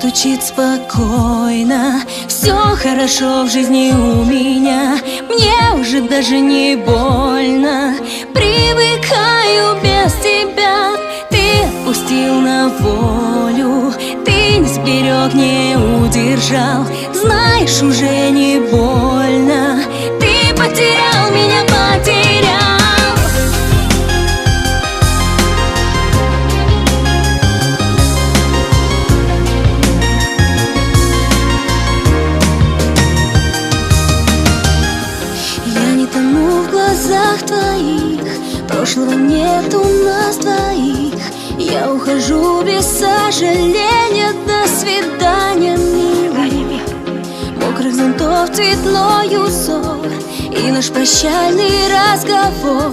стучит спокойно. Все хорошо в жизни у меня, мне уже даже не больно. Привыкаю без тебя, ты отпустил на волю. Ты не сберег, не удержал, знаешь, уже не больно. Ты потерял меня, потерял. Я не тону в глазах твоих, прошлого нет у нас двоих. Я ухожу без сожаления, до свидания, милый. Мокрых зонтов цветной узор и наш прощальный разговор.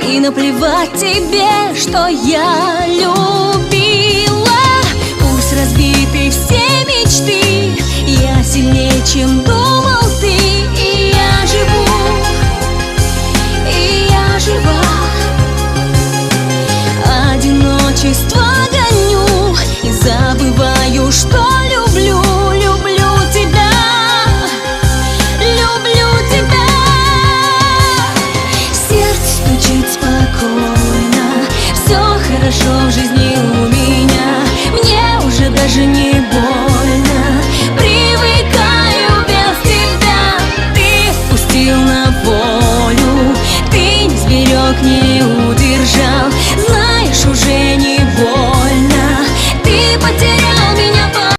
И наплевать тебе, что я любила. Пусть разбиты все мечты, я сильнее, чем думала.